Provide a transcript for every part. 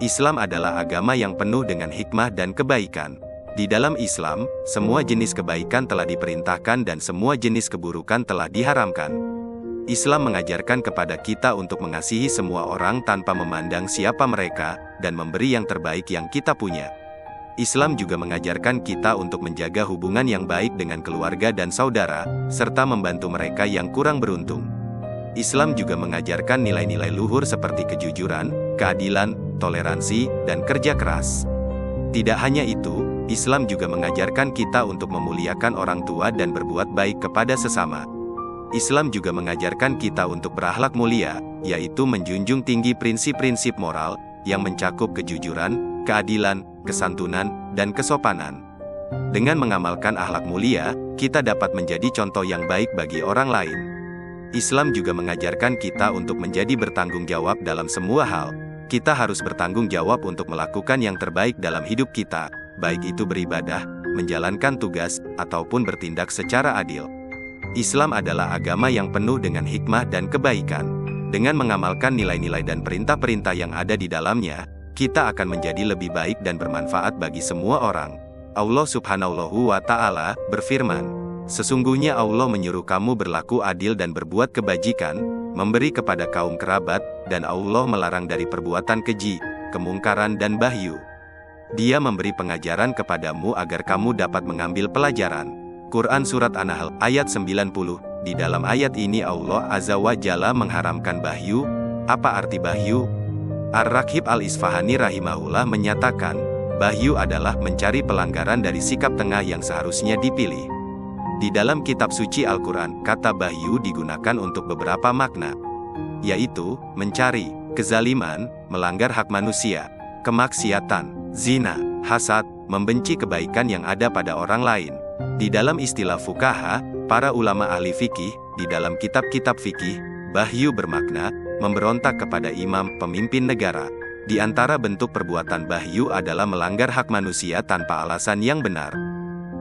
Islam adalah agama yang penuh dengan hikmah dan kebaikan. Di dalam Islam, semua jenis kebaikan telah diperintahkan dan semua jenis keburukan telah diharamkan. Islam mengajarkan kepada kita untuk mengasihi semua orang tanpa memandang siapa mereka, dan memberi yang terbaik yang kita punya. Islam juga mengajarkan kita untuk menjaga hubungan yang baik dengan keluarga dan saudara, serta membantu mereka yang kurang beruntung. Islam juga mengajarkan nilai-nilai luhur seperti kejujuran, keadilan, toleransi, dan kerja keras. Tidak hanya itu, Islam juga mengajarkan kita untuk memuliakan orang tua dan berbuat baik kepada sesama. Islam juga mengajarkan kita untuk berakhlak mulia, yaitu menjunjung tinggi prinsip-prinsip moral, yang mencakup kejujuran, keadilan, kesantunan, dan kesopanan. Dengan mengamalkan akhlak mulia, kita dapat menjadi contoh yang baik bagi orang lain. Islam juga mengajarkan kita untuk menjadi bertanggung jawab dalam semua hal. Kita harus bertanggung jawab untuk melakukan yang terbaik dalam hidup kita, baik itu beribadah, menjalankan tugas, ataupun bertindak secara adil. Islam adalah agama yang penuh dengan hikmah dan kebaikan. Dengan mengamalkan nilai-nilai dan perintah-perintah yang ada di dalamnya, kita akan menjadi lebih baik dan bermanfaat bagi semua orang. Allah Subhanahu wa Ta'ala berfirman, "Sesungguhnya Allah menyuruh kamu berlaku adil dan berbuat kebajikan, memberi kepada kaum kerabat, dan Allah melarang dari perbuatan keji, kemungkaran dan bagyu. Dia memberi pengajaran kepadamu agar kamu dapat mengambil pelajaran." Quran Surat An-Nahl, ayat 90. Di dalam ayat ini Allah Azza wa Jalla mengharamkan bagyu. Apa arti bagyu? Ar-Raghib Al-Isfahani rahimahullah menyatakan, bagyu adalah mencari pelanggaran dari sikap tengah yang seharusnya dipilih. Di dalam kitab suci Al-Quran, kata bagyu digunakan untuk beberapa makna, yaitu, mencari, kezaliman, melanggar hak manusia, kemaksiatan, zina, hasad, membenci kebaikan yang ada pada orang lain. Di dalam istilah fuqaha, para ulama ahli fikih, di dalam kitab-kitab fikih, bagyu bermakna memberontak kepada imam, pemimpin negara. Di antara bentuk perbuatan bagyu adalah melanggar hak manusia tanpa alasan yang benar.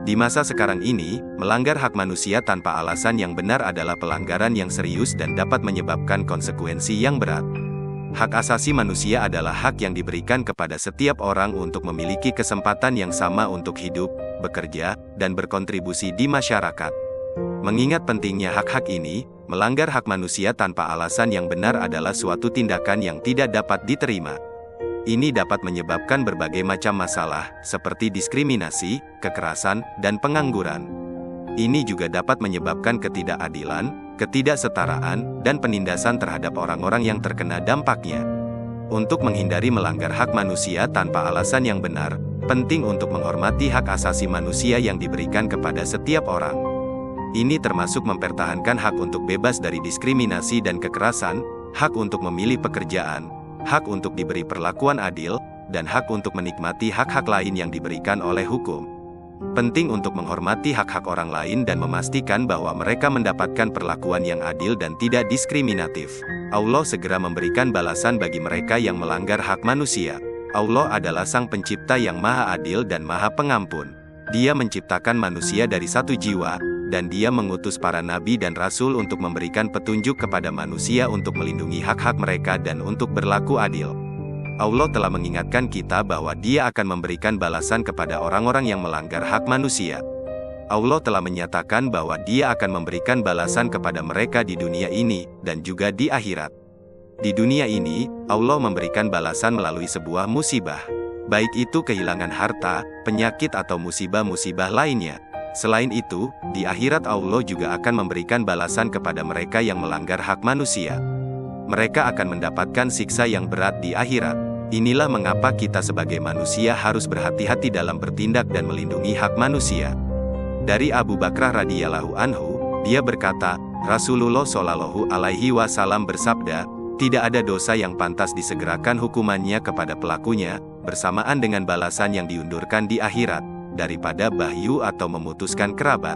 Di masa sekarang ini, melanggar hak manusia tanpa alasan yang benar adalah pelanggaran yang serius dan dapat menyebabkan konsekuensi yang berat. Hak asasi manusia adalah hak yang diberikan kepada setiap orang untuk memiliki kesempatan yang sama untuk hidup, bekerja, dan berkontribusi di masyarakat. Mengingat pentingnya hak-hak ini, melanggar hak manusia tanpa alasan yang benar adalah suatu tindakan yang tidak dapat diterima. Ini dapat menyebabkan berbagai macam masalah, seperti diskriminasi, kekerasan, dan pengangguran. Ini juga dapat menyebabkan ketidakadilan, ketidaksetaraan, dan penindasan terhadap orang-orang yang terkena dampaknya. Untuk menghindari melanggar hak manusia tanpa alasan yang benar, penting untuk menghormati hak asasi manusia yang diberikan kepada setiap orang. Ini termasuk mempertahankan hak untuk bebas dari diskriminasi dan kekerasan, hak untuk memilih pekerjaan, hak untuk diberi perlakuan adil, dan hak untuk menikmati hak-hak lain yang diberikan oleh hukum. Penting untuk menghormati hak-hak orang lain dan memastikan bahwa mereka mendapatkan perlakuan yang adil dan tidak diskriminatif. Allah segera memberikan balasan bagi mereka yang melanggar hak manusia. Allah adalah Sang Pencipta yang Maha Adil dan Maha Pengampun. Dia menciptakan manusia dari satu jiwa, dan Dia mengutus para nabi dan rasul untuk memberikan petunjuk kepada manusia untuk melindungi hak-hak mereka dan untuk berlaku adil. Allah telah mengingatkan kita bahwa Dia akan memberikan balasan kepada orang-orang yang melanggar hak manusia. Allah telah menyatakan bahwa Dia akan memberikan balasan kepada mereka di dunia ini, dan juga di akhirat. Di dunia ini, Allah memberikan balasan melalui sebuah musibah. Baik itu kehilangan harta, penyakit atau musibah-musibah lainnya. Selain itu, di akhirat Allah juga akan memberikan balasan kepada mereka yang melanggar hak manusia. Mereka akan mendapatkan siksa yang berat di akhirat. Inilah mengapa kita sebagai manusia harus berhati-hati dalam bertindak dan melindungi hak manusia. Dari Abu Bakrah radhiyallahu anhu, dia berkata, Rasulullah shallallahu alaihi wasallam bersabda, tidak ada dosa yang pantas disegerakan hukumannya kepada pelakunya, bersamaan dengan balasan yang diundurkan di akhirat, daripada bagyu atau memutuskan kerabat.